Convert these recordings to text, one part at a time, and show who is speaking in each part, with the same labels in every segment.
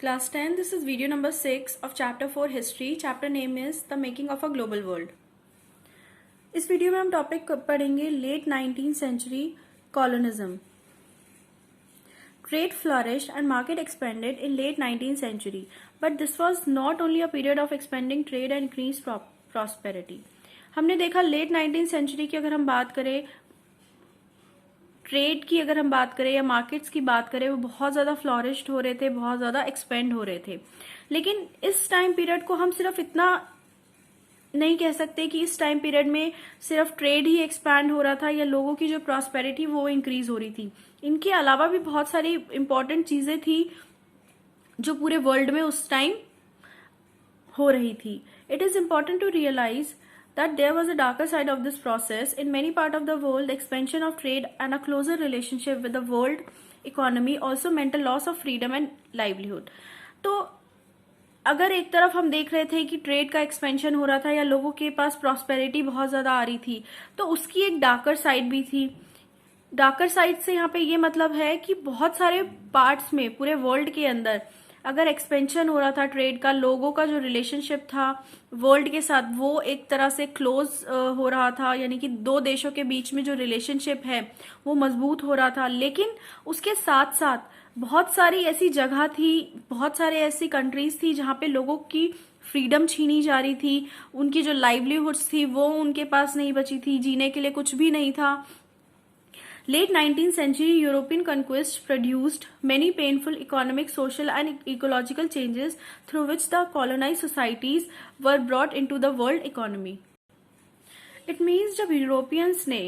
Speaker 1: Class 10, this is video number 6 of chapter 4 history. Chapter name is The Making of a Global World. इस video में हम topic पढ़ेंगे late 19th century colonialism. Trade flourished and market expanded in late 19th century, but this was not only a period of expanding trade and increased prosperity. हमने देखा late 19th century की अगर हम बात करें, ट्रेड की अगर हम बात करें या मार्केट्स की बात करें, वो बहुत ज़्यादा फ्लॉरिश्ड हो रहे थे, बहुत ज़्यादा एक्सपेंड हो रहे थे. लेकिन इस टाइम पीरियड को हम सिर्फ इतना नहीं कह सकते कि इस टाइम पीरियड में सिर्फ ट्रेड ही एक्सपैंड हो रहा था या लोगों की जो प्रॉस्पेरिटी वो इंक्रीज हो रही थी. इनके अलावा भी बहुत सारी इंपॉर्टेंट चीज़ें थी जो पूरे वर्ल्ड में उस टाइम हो रही थी. It is important to realise that there was a darker side of this process. In many parts of the world, the expansion of trade and a closer relationship with the world economy also meant a loss of freedom and livelihood. तो अगर एक तरफ हम देख रहे थे कि trade का एक्सपेंशन हो रहा था या लोगों के पास प्रॉस्पेरिटी बहुत ज़्यादा आ रही थी, तो उसकी एक डार्कर साइड भी थी. डार्कर साइड से यहाँ पे ये मतलब है कि बहुत सारे पार्ट्स में पूरे वर्ल्ड के अंदर अगर एक्सपेंशन हो रहा था ट्रेड का, लोगों का जो रिलेशनशिप था वर्ल्ड के साथ वो एक तरह से क्लोज हो रहा था, यानी कि दो देशों के बीच में जो रिलेशनशिप है वो मजबूत हो रहा था. लेकिन उसके साथ साथ बहुत सारी ऐसी जगह थी, बहुत सारे ऐसी कंट्रीज थी जहाँ पे लोगों की फ्रीडम छीनी जा रही थी, उनकी जो लाइवलीहुड्स थी वो उनके पास नहीं बची थी, जीने के लिए कुछ भी नहीं था. Late 19th century European conquest produced many painful economic, social and ecological changes through which the colonized societies were brought into the world economy. It means जब यूरोपियंस ने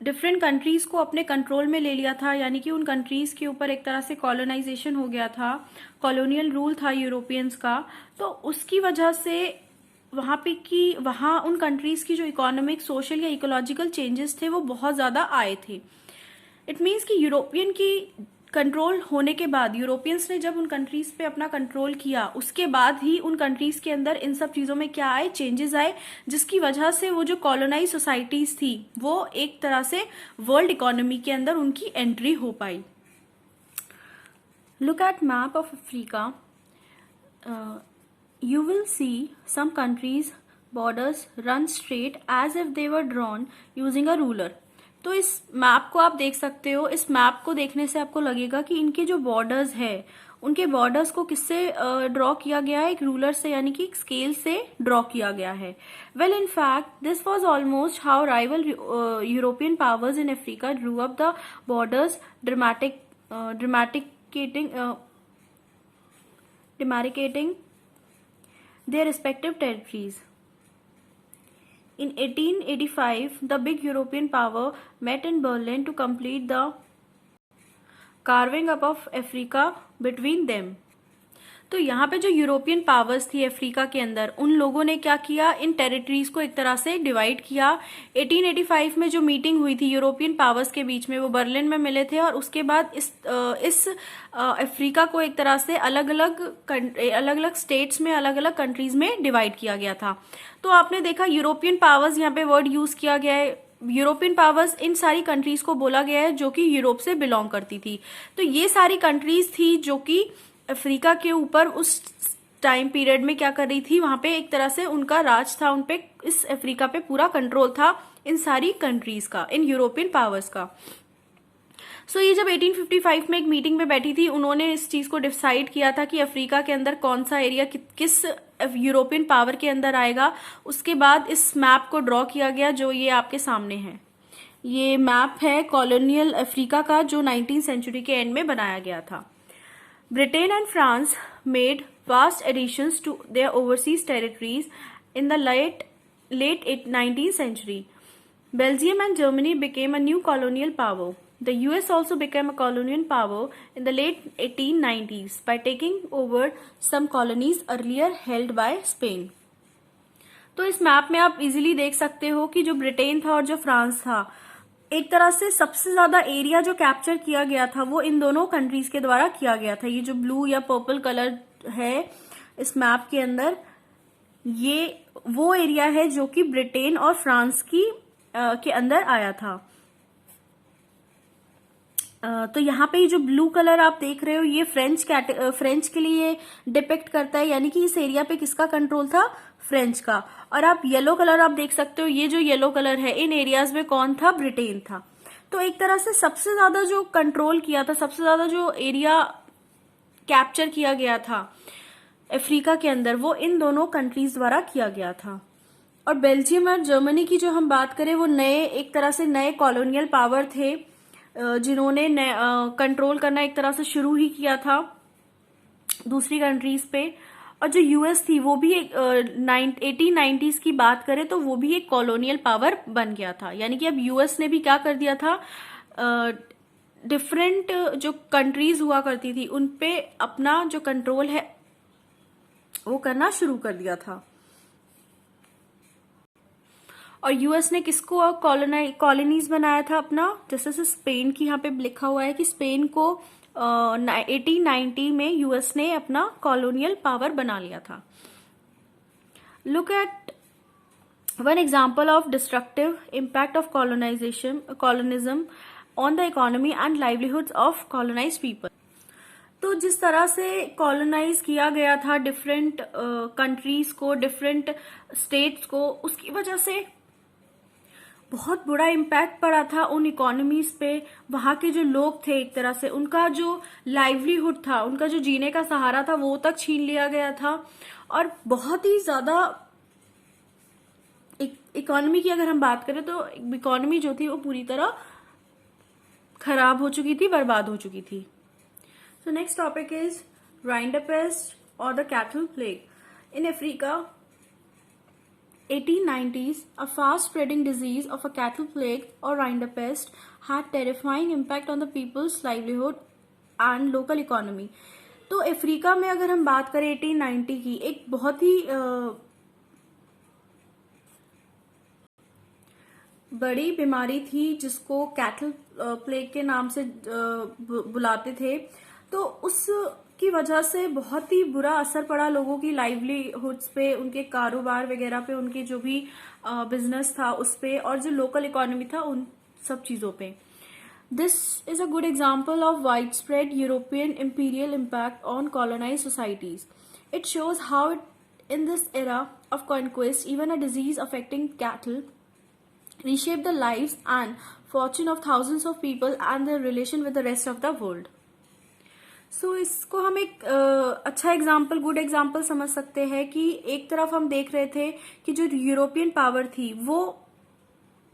Speaker 1: डिफरेंट कंट्रीज को अपने कंट्रोल में ले लिया था, यानी कि उन कंट्रीज के ऊपर एक तरह से कॉलोनाइजेशन हो गया था, कॉलोनियल रूल था यूरोपियंस का, तो उसकी वजह से वहाँ उन कंट्रीज की जो इकोनॉमिक, सोशल या इकोलॉजिकल चेंजेस थे वो बहुत ज्यादा आए थे. इट मीन्स कि यूरोपियन की कंट्रोल होने के बाद, यूरोपियंस ने जब उन कंट्रीज पे अपना कंट्रोल किया, उसके बाद ही उन कंट्रीज के अंदर इन सब चीजों में क्या आए, चेंजेस आए, जिसकी वजह से वो जो कॉलोनाइज सोसाइटीज थी वो एक तरह से वर्ल्ड इकोनॉमी के अंदर उनकी एंट्री हो पाई. Look at map of Africa. You will see some countries' borders run straight as if they were drawn using a ruler. तो इस मैप को आप देख सकते हो. इस मैप को देखने से आपको लगेगा कि इनके जो बॉर्डर्स है, उनके बॉर्डर्स को किससे ड्रॉ किया गया है, एक रूलर से, यानी कि एक स्केल से ड्रॉ किया गया है. Well, in fact this was almost how rival European powers in Africa Drew up the borders, demarcating their respective territories. In 1885, the big European power met in Berlin to complete the carving up of Africa between them. तो यहाँ पे जो European powers थी Africa के अंदर, उन लोगों ने क्या किया, इन टेरिटरीज को एक तरह से डिवाइड किया. 1885 में जो मीटिंग हुई थी यूरोपियन पावर्स के बीच में, वो बर्लिन में मिले थे, और उसके बाद इस अफ्रीका को एक तरह से अलग अलग स्टेट्स में, अलग अलग कंट्रीज में डिवाइड किया गया था. तो आपने देखा यूरोपियन पावर्स, यहाँ पे वर्ड यूज किया गया है. यूरोपियन पावर्स इन सारी कंट्रीज को बोला गया है जो कि यूरोप से बिलोंग करती थी. तो ये सारी कंट्रीज थी जो कि अफ्रीका के ऊपर उस टाइम पीरियड में क्या कर रही थी, वहां पे एक तरह से उनका राज था, उनपे, इस अफ्रीका पे पूरा कंट्रोल था इन सारी कंट्रीज का, इन यूरोपियन पावर्स का. सो ये जब 1855 में एक मीटिंग में बैठी थी, उन्होंने इस चीज को डिसाइड किया था कि अफ्रीका के अंदर कौन सा एरिया किस यूरोपियन पावर के अंदर आएगा. उसके बाद इस मैप को ड्रॉ किया गया जो ये आपके सामने है. ये मैप है कॉलोनियल अफ्रीका का जो 19th सेंचुरी के एंड में बनाया गया था. Britain and France made vast additions to their overseas territories in the late 19th century. Belgium and Germany became a new colonial power. The US also became a colonial power in the late 1890s by taking over some colonies earlier held by Spain. तो इस map में आप easily देख सकते हो कि जो Britain था और जो फ्रांस था, एक तरह से सबसे ज्यादा एरिया जो कैप्चर किया गया था वो इन दोनों कंट्रीज के द्वारा किया गया था. ये जो ब्लू या पर्पल कलर है इस मैप के अंदर, ये वो एरिया है जो कि ब्रिटेन और फ्रांस के अंदर आया था. तो यहाँ पे जो ब्लू कलर आप देख रहे हो ये फ्रेंच के लिए डिपिक्ट करता है, यानी कि इस एरिया पे किसका कंट्रोल था, फ्रेंच का। और आप येलो कलर आप देख सकते हो, ये जो येलो कलर है इन एरियाज में कौन था, ब्रिटेन था। तो एक तरह से सबसे ज्यादा जो कंट्रोल किया था, सबसे ज्यादा जो एरिया कैप्चर किया गया था अफ्रीका के अंदर, वो इन दोनों कंट्रीज द्वारा किया गया था। और बेल्जियम और जर्मनी की जो हम बात करें, वो नए एक तरह से नए कॉलोनियल पावर थे जिन्होंने कंट्रोल करना एक तरह से शुरू ही किया था दूसरी कंट्रीज पे। और जो यूएस थी वो भी एक 1890s की बात करें तो वो भी एक कॉलोनियल पावर बन गया था, यानी कि अब यूएस ने भी क्या कर दिया था, डिफरेंट जो कंट्रीज हुआ करती थी उन पे अपना जो कंट्रोल है वो करना शुरू कर दिया था। और यूएस ने किसको कॉलोनीज बनाया था अपना, जैसे स्पेन की यहाँ पे लिखा हुआ है कि स्पेन को 1890 में यूएस ने अपना कॉलोनियल पावर बना लिया था। Look at one example of destructive impact of colonialism on the economy and livelihoods of colonised people. तो जिस तरह से कॉलोनाइज किया गया था डिफरेंट कंट्रीज को, डिफरेंट स्टेट्स को, उसकी वजह से बहुत बुरा इम्पैक्ट पड़ा था उन इकोनॉमीज पे। वहां के जो लोग थे एक तरह से उनका जो लाइवलीहुड था, उनका जो जीने का सहारा था वो तक छीन लिया गया था। और बहुत ही ज्यादा इकोनॉमी की अगर हम बात करें तो इकोनॉमी जो थी वो पूरी तरह खराब हो चुकी थी, बर्बाद हो चुकी थी। So next topic is rinderpest or the cattle plague. In Africa, 1890s, a fast-spreading disease of a cattle plague or rinderpest had terrifying impact on the people's livelihood and local economy. तो Africa में अगर हम बात करें 1890 की, एक बहुत ही बड़ी बीमारी थी जिसको कैटल प्लेग के नाम से बुलाते थे। तो उसकी वजह से बहुत ही बुरा असर पड़ा लोगों की लाइवलीहुड्स पे, उनके कारोबार वगैरह पे, उनके जो भी बिजनेस था उस पे, और जो लोकल इकोनॉमी था उन सब चीजों पे। This is a good example of widespread European imperial impact on colonise societies. It shows how in this era of conquest, even a disease affecting cattle reshaped the lives and fortune of thousands of people and their relation with the rest of the world. इसको हम एक अच्छा example, good example समझ सकते हैं कि एक तरफ हम देख रहे थे कि जो यूरोपियन पावर थी वो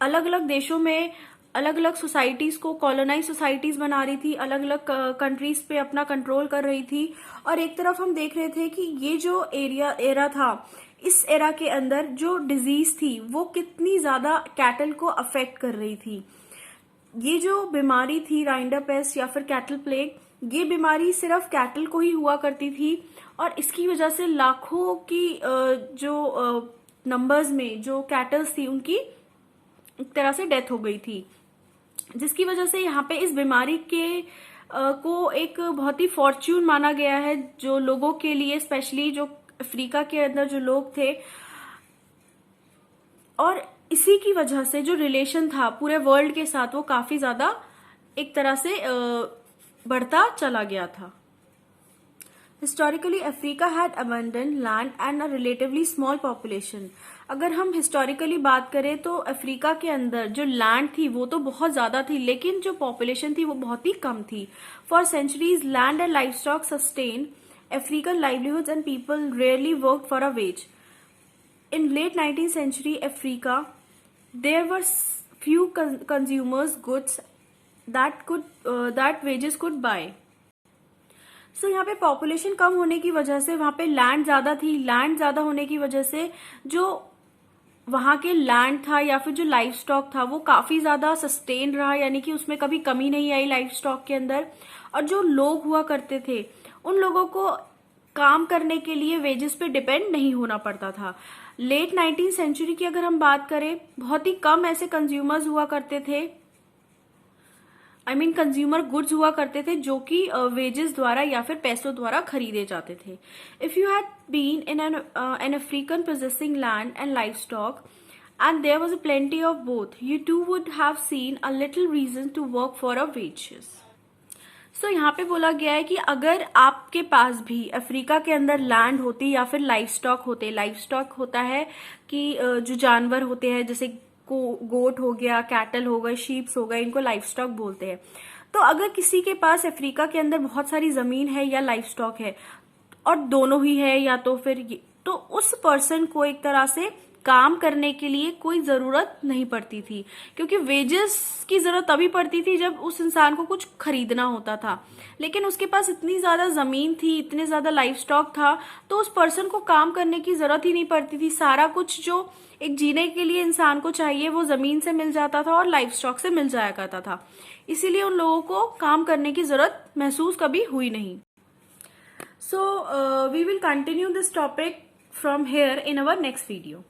Speaker 1: अलग अलग देशों में अलग अलग सोसाइटीज को कॉलोनाइज सोसाइटीज बना रही थी, अलग अलग कंट्रीज पे अपना कंट्रोल कर रही थी। और एक तरफ हम देख रहे थे कि ये जो एरा था, इस एरा के अंदर जो डिजीज थी वो कितनी ज्यादा कैटल को अफेक्ट कर रही थी। ये जो बीमारी थी राइंडरपेस्ट या फिर कैटल प्लेग, ये बीमारी सिर्फ कैटल को ही हुआ करती थी और इसकी वजह से लाखों की जो नंबर्स में जो कैटल्स थी उनकी एक तरह से डेथ हो गई थी, जिसकी वजह से यहाँ पे इस बीमारी के को एक बहुत ही फॉर्च्यून माना गया है जो लोगों के लिए, स्पेशली जो अफ्रीका के अंदर जो लोग थे। और इसी की वजह से जो रिलेशन था पूरे वर्ल्ड के साथ वो काफी ज्यादा एक तरह से बढ़ता चला गया था। Historically Africa had abundant land and a relatively small population. अगर हम हिस्टोरिकली बात करें तो अफ्रीका के अंदर जो लैंड थी वो तो बहुत ज्यादा थी, लेकिन जो पॉपुलेशन थी वो बहुत ही कम थी। For centuries land and livestock sustain African livelihoods and people rarely work for a wage. In late 19th century Africa, there were few consumers goods that wages could buy. So यहाँ पे population कम होने की वजह से वहां पे land ज्यादा थी, लैंड ज्यादा होने की वजह से जो वहां के लैंड था या फिर जो लाइफ स्टॉक था वो काफी ज्यादा सस्टेन रहा, यानी कि उसमें कभी कमी नहीं आई लाइफ स्टॉक के अंदर। और जो लोग हुआ करते थे उन लोगों को काम करने के लिए वेजेस पे डिपेंड नहीं होना पड़ता था। लेट 19th सेंचुरी की अगर हम बात करें, बहुत ही कम ऐसे कंज्यूमर्स हुआ करते थे, कंज्यूमर गुड्स हुआ करते थे जो कि वेजेस द्वारा या फिर पैसों द्वारा खरीदे जाते थे। If you had been in an African possessing land and livestock and there was a plenty of both, you too would have seen a little reason to work for a wages. So यहाँ पे बोला गया है कि अगर आपके पास भी Africa के अंदर लैंड होती या फिर लाइफ स्टॉक होते, लाइफ स्टॉक होता है कि जो जानवर होते हैं जैसे गोट हो गया, कैटल हो गए, शीप्स हो गए, इनको लाइफ स्टॉक बोलते हैं। तो अगर किसी के पास अफ्रीका के अंदर बहुत सारी जमीन है या लाइफ स्टॉक है, और दोनों ही है या तो फिर तो उस पर्सन को एक तरह से काम करने के लिए कोई जरूरत नहीं पड़ती थी, क्योंकि वेजेस की जरूरत तभी पड़ती थी जब उस इंसान को कुछ खरीदना होता था। लेकिन उसके पास इतनी ज्यादा जमीन थी, इतने ज्यादा लाइफ स्टॉक था, तो उस पर्सन को काम करने की जरूरत ही नहीं पड़ती थी। सारा कुछ जो एक जीने के लिए इंसान को चाहिए वो जमीन से मिल जाता था और लाइफ स्टॉक से मिल जाया करता था। इसीलिए उन लोगों को काम करने की जरूरत महसूस कभी हुई नहीं। So we will continue this topic from here in our next video.